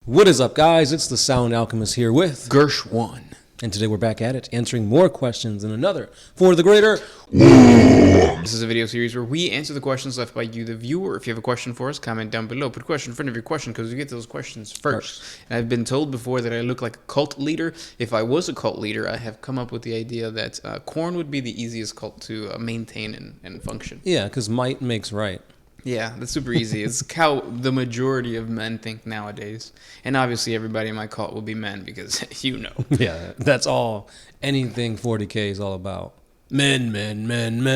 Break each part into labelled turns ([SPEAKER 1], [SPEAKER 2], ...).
[SPEAKER 1] What is up, guys? It's the Sound Alchemist here with
[SPEAKER 2] Gersh 1.
[SPEAKER 1] and today we're back at it, answering more questions in another For the Greater.
[SPEAKER 2] This is a video series where we answer the questions left by you, the viewer. If you have a question for us, comment down below. Put a question in front of your question because we get those questions first. And I've been told before that I look like a cult leader. If I was a cult leader, I have come up with the idea that corn would be the easiest cult to maintain and function.
[SPEAKER 1] Yeah, because might makes right.
[SPEAKER 2] Yeah, that's super easy. It's how the majority of men think nowadays. And obviously everybody in my cult will be men because you know.
[SPEAKER 1] Yeah, that's all anything 40K is all about. Men.
[SPEAKER 2] Manly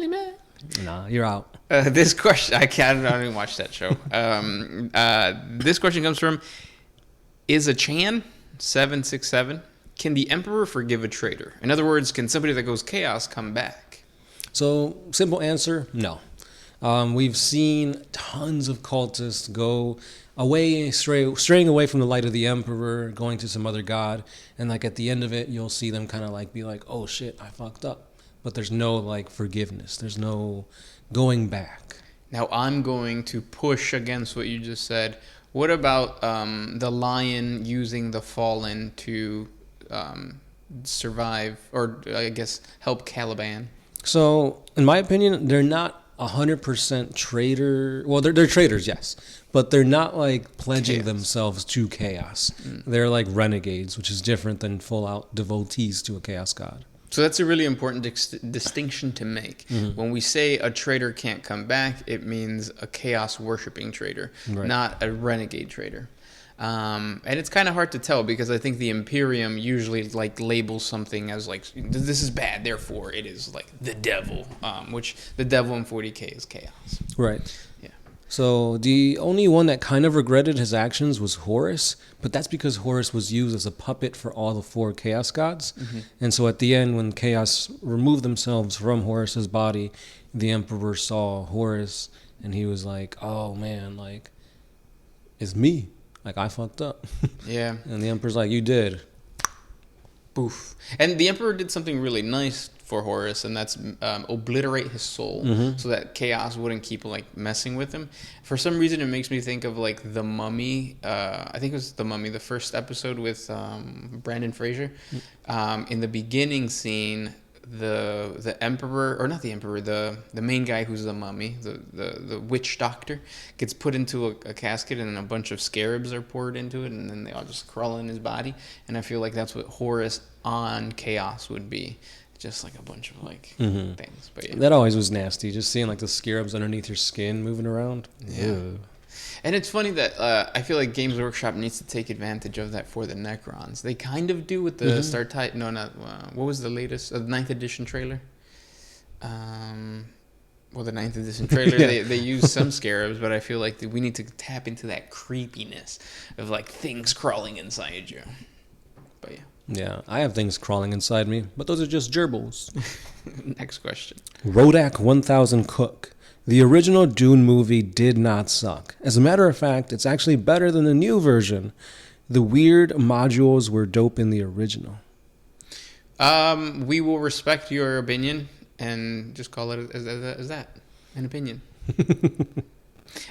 [SPEAKER 2] man.
[SPEAKER 1] Nah, you're out.
[SPEAKER 2] This question, I don't even watch that show. This question comes from Is a Chan 767. Can the Emperor forgive a traitor? In other words, can somebody that goes chaos come back?
[SPEAKER 1] So, simple answer, no. We've seen tons of cultists go away, straying away from the light of the Emperor, going to some other god, and like at the end of it, you'll see them kind of like be like, oh shit, I fucked up. But there's no like forgiveness. There's no going back.
[SPEAKER 2] Now, I'm going to push against what you just said. What about the lion using the fallen to survive, or I guess help Caliban?
[SPEAKER 1] So, in my opinion, they're not 100% traitor. Well, they're traitors, yes, but they're not like pledging themselves to chaos. They're like renegades, which is different than full-out devotees to a chaos god.
[SPEAKER 2] So that's a really important distinction to make. Mm-hmm. When we say a traitor can't come back, it means a chaos worshipping traitor, not a renegade traitor. And it's kind of hard to tell because I think the Imperium usually like labels something as like, this is bad, therefore it is like the devil, which the devil in 40K is chaos.
[SPEAKER 1] Right.
[SPEAKER 2] Yeah.
[SPEAKER 1] So the only one that kind of regretted his actions was Horus, but that's because Horus was used as a puppet for all the four chaos gods. Mm-hmm. And so at the end, when chaos removed themselves from Horus's body, the Emperor saw Horus and he was like, oh man, like, it's me. Like, I fucked up.
[SPEAKER 2] Yeah.
[SPEAKER 1] And the Emperor's like, you did.
[SPEAKER 2] Boof. And the Emperor did something really nice for Horus, and that's obliterate his soul so that chaos wouldn't keep, like, messing with him. For some reason, it makes me think of, like, The Mummy. I think it was The Mummy, the first episode with Brandon Fraser. In the beginning scene, the emperor, or not the emperor, the main guy who's the mummy, the witch doctor, gets put into a casket and then a bunch of scarabs are poured into it and then they all just crawl in his body. And I feel like that's what Horus on chaos would be, just like a bunch of like things. But yeah,
[SPEAKER 1] that always was nasty, just seeing like the scarabs underneath your skin moving around.
[SPEAKER 2] Yeah. Ew. And it's funny that I feel like Games Workshop needs to take advantage of that for the Necrons. They kind of do with the Star Titan. No, not what was the latest? The 9th edition trailer. Well, the 9th edition trailer, they use some scarabs, but I feel like we need to tap into that creepiness of like things crawling inside you. But yeah.
[SPEAKER 1] Yeah, I have things crawling inside me, but those are just gerbils.
[SPEAKER 2] Next question.
[SPEAKER 1] WAAAGH 1000 Cook. The original Dune movie did not suck. As a matter of fact, it's actually better than the new version. The weird modules were dope in the original.
[SPEAKER 2] We will respect your opinion and just call it as that, an opinion.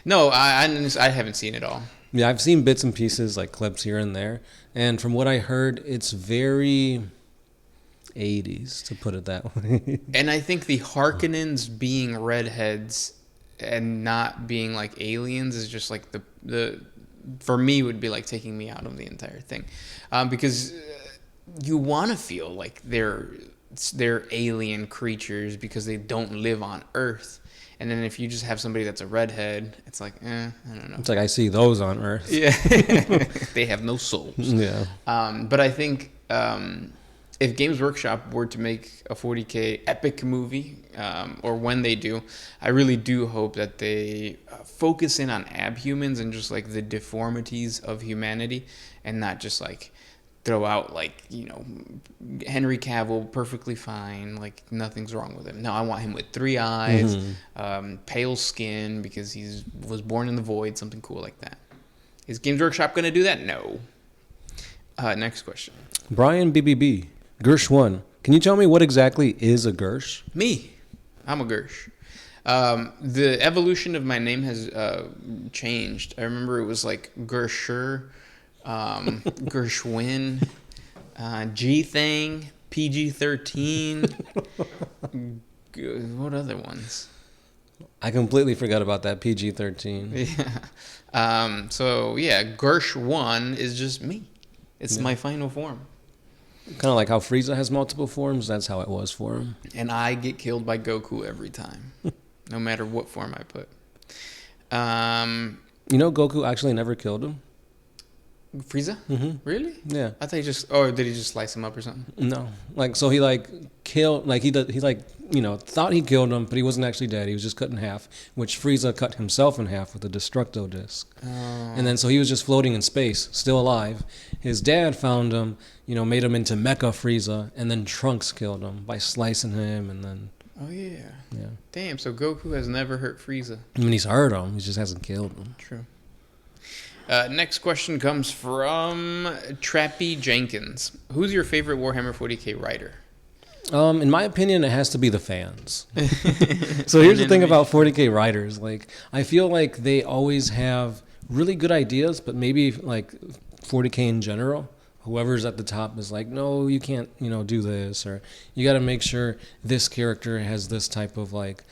[SPEAKER 2] No, I haven't seen it all.
[SPEAKER 1] Yeah, I've seen bits and pieces, like clips here and there. And from what I heard, it's very 80s, to put it that way.
[SPEAKER 2] And I think the Harkonnens being redheads and not being like aliens is just like the for me would be like taking me out of the entire thing, because you want to feel like they're alien creatures because they don't live on Earth. And then if you just have somebody that's a redhead, it's like, I don't know.
[SPEAKER 1] It's like I see those on Earth.
[SPEAKER 2] Yeah, they have no souls.
[SPEAKER 1] Yeah.
[SPEAKER 2] But I think if Games Workshop were to make a 40K epic movie, or when they do, I really do hope that they focus in on abhumans and just like the deformities of humanity, and not just like throw out like, you know, Henry Cavill perfectly fine, like nothing's wrong with him. No, I want him with 3 eyes, pale skin because he was born in the void, something cool like that. Is Games Workshop going to do that? No. Next question.
[SPEAKER 1] Brian BBB. Gersh 1. Can you tell me what exactly is a Gersh?
[SPEAKER 2] Me. I'm a Gersh. The evolution of my name has changed. I remember it was like Gersher, Gershwin, G-Thing, PG-13. What other ones?
[SPEAKER 1] I completely forgot about that PG-13.
[SPEAKER 2] Yeah. So yeah, Gersh1 is just me. It's my final form.
[SPEAKER 1] Kind of like how Frieza has multiple forms. That's how it was for him.
[SPEAKER 2] And I get killed by Goku every time, no matter what form I put.
[SPEAKER 1] You know, Goku actually never killed him.
[SPEAKER 2] Frieza?
[SPEAKER 1] Mm-hmm.
[SPEAKER 2] Really?
[SPEAKER 1] Yeah.
[SPEAKER 2] I thought he just... Or did he just slice him up or something?
[SPEAKER 1] No. Like, so he, like, killed... Like, he like, you know, thought he killed him, but he wasn't actually dead. He was just cut in half, which Frieza cut himself in half with a Destructo disc.
[SPEAKER 2] Oh.
[SPEAKER 1] And then, so he was just floating in space, still alive. His dad found him, you know, made him into Mecha Frieza, and then Trunks killed him by slicing him, and then...
[SPEAKER 2] Oh, yeah.
[SPEAKER 1] Yeah.
[SPEAKER 2] Damn, so Goku has never hurt Frieza.
[SPEAKER 1] I mean, he's hurt him. He just hasn't killed him.
[SPEAKER 2] True. Next question comes from Trappy Jenkins. Who's your favorite Warhammer 40K writer?
[SPEAKER 1] In my opinion, it has to be the fans. So here's the thing about 40K writers. Like, I feel like they always have really good ideas, but maybe like 40K in general, whoever's at the top is like, no, you can't, you know, do this, or you got to make sure this character has this type of like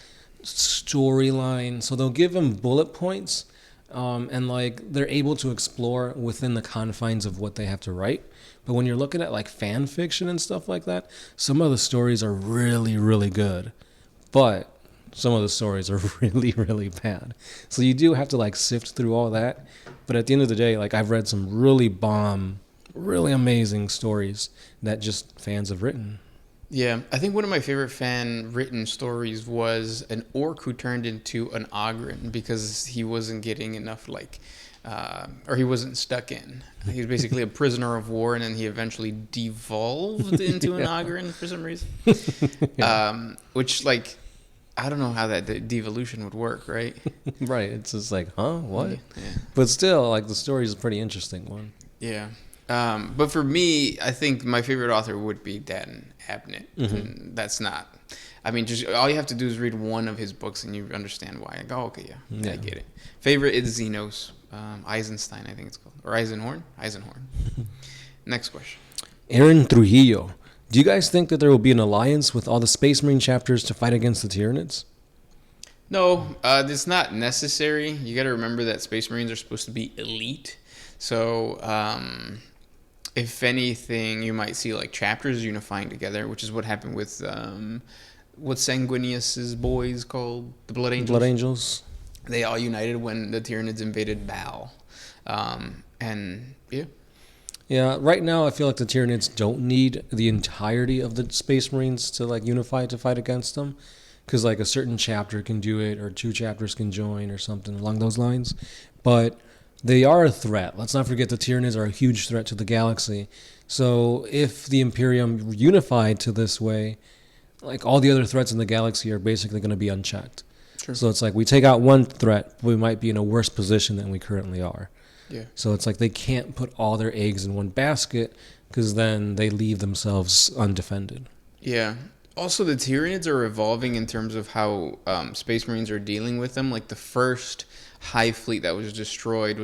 [SPEAKER 1] storyline. So they'll give them bullet points. And like they're able to explore within the confines of what they have to write. But when you're looking at like fan fiction and stuff like that, some of the stories are really, really good. But some of the stories are really, really bad. So you do have to like sift through all that. But at the end of the day, like I've read some really bomb, really amazing stories that just fans have written.
[SPEAKER 2] Yeah, I think one of my favorite fan-written stories was an orc who turned into an Ogren because he wasn't getting enough, like, or he wasn't stuck in. He was basically a prisoner of war, and then he eventually devolved into an Ogren for some reason. Which, like, I don't know how that devolution would work, right?
[SPEAKER 1] Right, it's just like, huh, what?
[SPEAKER 2] Yeah.
[SPEAKER 1] But still, like, the story is a pretty interesting one.
[SPEAKER 2] Yeah. But for me, I think my favorite author would be Dan Abnett. Mm-hmm. That's not... I mean, just all you have to do is read one of his books and you understand why. I go, okay, yeah, I get it. Favorite is Xenos. Eisenstein, I think it's called. Or Eisenhorn? Eisenhorn. Next question.
[SPEAKER 1] Aaron Trujillo. Do you guys think that there will be an alliance with all the Space Marine chapters to fight against the Tyranids?
[SPEAKER 2] No, it's not necessary. You got to remember that Space Marines are supposed to be elite. So... if anything, you might see like chapters unifying together, which is what happened with what's Sanguinius's boys called, the Blood Angels.
[SPEAKER 1] Blood Angels.
[SPEAKER 2] They all united when the Tyranids invaded Baal, and yeah.
[SPEAKER 1] Yeah, right now I feel like the Tyranids don't need the entirety of the Space Marines to like unify to fight against them, because like a certain chapter can do it, or 2 chapters can join, or something along those lines, but. They are a threat. Let's not forget the Tyranids are a huge threat to the galaxy. So if the Imperium unified to this way, like all the other threats in the galaxy are basically going to be unchecked. Sure. So it's like we take out one threat, we might be in a worse position than we currently are. Yeah. So it's like they can't put all their eggs in one basket because then they leave themselves undefended.
[SPEAKER 2] Yeah. Also, the Tyranids are evolving in terms of how Space Marines are dealing with them. Like the first Hive fleet that was destroyed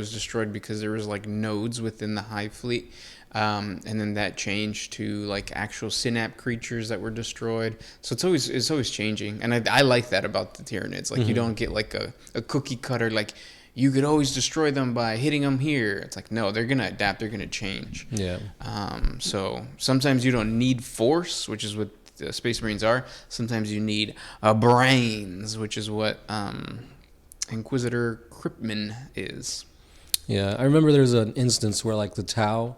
[SPEAKER 2] because there was like nodes within the Hive fleet, and then that changed to like actual synapse creatures that were destroyed. So it's always changing, and I like that about the Tyranids. Like you don't get like a cookie cutter like you could always destroy them by hitting them here. It's like no, they're gonna adapt, they're gonna change. Yeah. So sometimes you don't need force, which is what the Space Marines are. Sometimes you need brains, which is what Inquisitor Kryptman is.
[SPEAKER 1] Yeah, I remember there was an instance where like the Tau,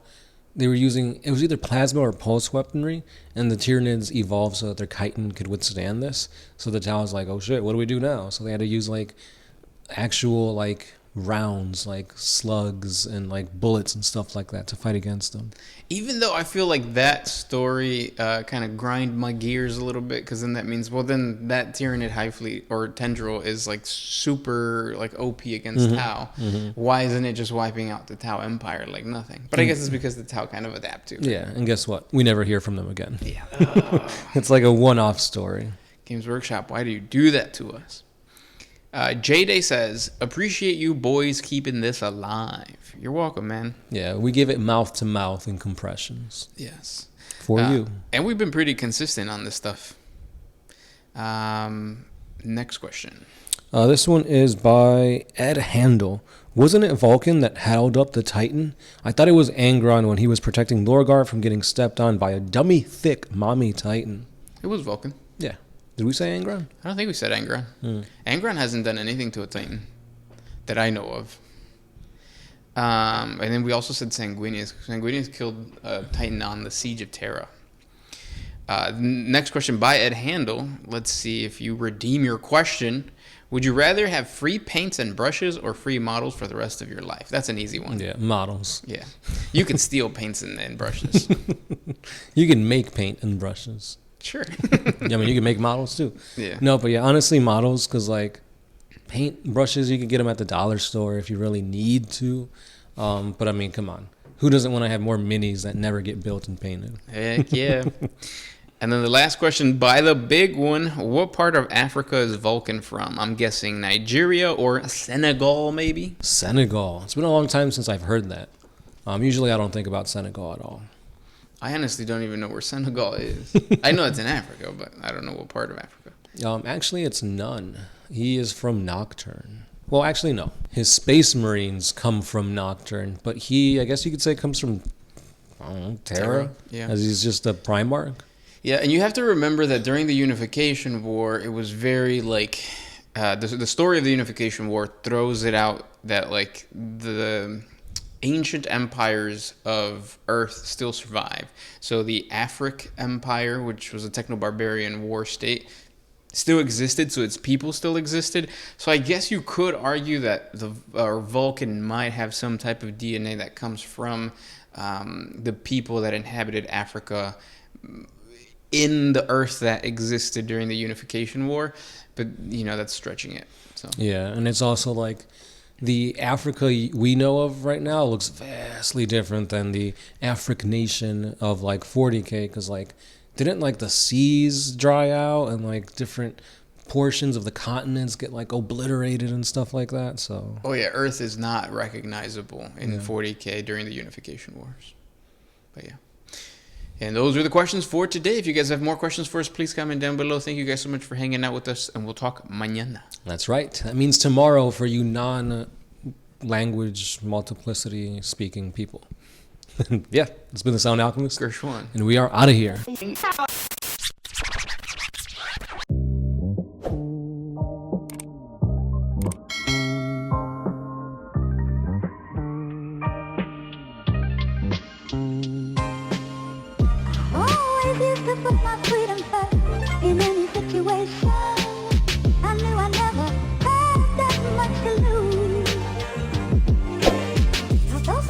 [SPEAKER 1] they were using, it was either plasma or pulse weaponry, and the Tyranids evolved so that their chitin could withstand this. So the Tau was like, oh shit, what do we do now? So they had to use like actual like rounds, like slugs and like bullets and stuff like that to fight against them.
[SPEAKER 2] Even though I feel like that story kind of grind my gears a little bit, because then that means, well, then that Tyranid Hive Fleet or Tendril is like super like OP against Tau. Why isn't it just wiping out the Tau Empire like nothing? But I guess it's because the Tau kind of adapt to it.
[SPEAKER 1] Yeah, and guess what? We never hear from them again. Yeah. It's like a one-off story.
[SPEAKER 2] Games Workshop, why do you do that to us? J-Day says, appreciate you boys keeping this alive. You're welcome, man.
[SPEAKER 1] Yeah, we give it mouth to mouth in compressions.
[SPEAKER 2] Yes.
[SPEAKER 1] For you.
[SPEAKER 2] And we've been pretty consistent on this stuff. Next question.
[SPEAKER 1] This one is by Ed Handel. Wasn't it Vulcan that held up the Titan? I thought it was Angron when he was protecting Lorgar from getting stepped on by a dummy thick mommy Titan.
[SPEAKER 2] It was Vulcan.
[SPEAKER 1] Yeah. Did we say Angron?
[SPEAKER 2] I don't think we said Angron. Angron hasn't done anything to a Titan that I know of. And then we also said Sanguinius. Sanguinius killed a Titan on the Siege of Terra. Next question by Ed Handel. Let's see if you redeem your question. Would you rather have free paints and brushes or free models for the rest of your life? That's an easy one.
[SPEAKER 1] Yeah, models.
[SPEAKER 2] Yeah. You can steal paints and brushes.
[SPEAKER 1] You can make paint and brushes.
[SPEAKER 2] Sure.
[SPEAKER 1] I mean, you can make models too.
[SPEAKER 2] Yeah.
[SPEAKER 1] No, but yeah, honestly, models, because like paint brushes, you can get them at the dollar store if you really need to. But I mean, come on. Who doesn't want to have more minis that never get built and painted?
[SPEAKER 2] Heck yeah. And then the last question by the big one. What part of Africa is Vulcan from? I'm guessing Nigeria or Senegal, maybe?
[SPEAKER 1] Senegal. It's been a long time since I've heard that. Usually I don't think about Senegal at all.
[SPEAKER 2] I honestly don't even know where Senegal is. I know it's in Africa, but I don't know what part of Africa.
[SPEAKER 1] Actually, it's none. He is from Nocturne. Well, actually, no. His Space Marines come from Nocturne, but he, I guess you could say, comes from, I don't know, Terra?
[SPEAKER 2] Yeah.
[SPEAKER 1] As he's just a Primarch.
[SPEAKER 2] Yeah, and you have to remember that during the Unification War, it was very, like, the story of the Unification War throws it out that, like, the ancient empires of Earth still survive. So the Afric Empire, which was a techno-barbarian war state, still existed, so its people still existed. So I guess you could argue that the Vulcan might have some type of DNA that comes from the people that inhabited Africa in the Earth that existed during the Unification War. But, you know, that's stretching it. So
[SPEAKER 1] Yeah, and it's also like the Africa we know of right now looks vastly different than the Afric nation of like 40K, because like didn't like the seas dry out and like different portions of the continents get like obliterated and stuff like that. So
[SPEAKER 2] oh yeah, Earth is not recognizable in 40K during the Unification Wars. But yeah. And those are the questions for today. If you guys have more questions for us, please comment down below. Thank you guys so much for hanging out with us, and we'll talk mañana.
[SPEAKER 1] that's right. That means tomorrow for you non-language multiplicity speaking people. Yeah, it's been the Sound Alchemist,
[SPEAKER 2] Gershwan.
[SPEAKER 1] and we are out of here.
[SPEAKER 3] Always used to put my freedom first.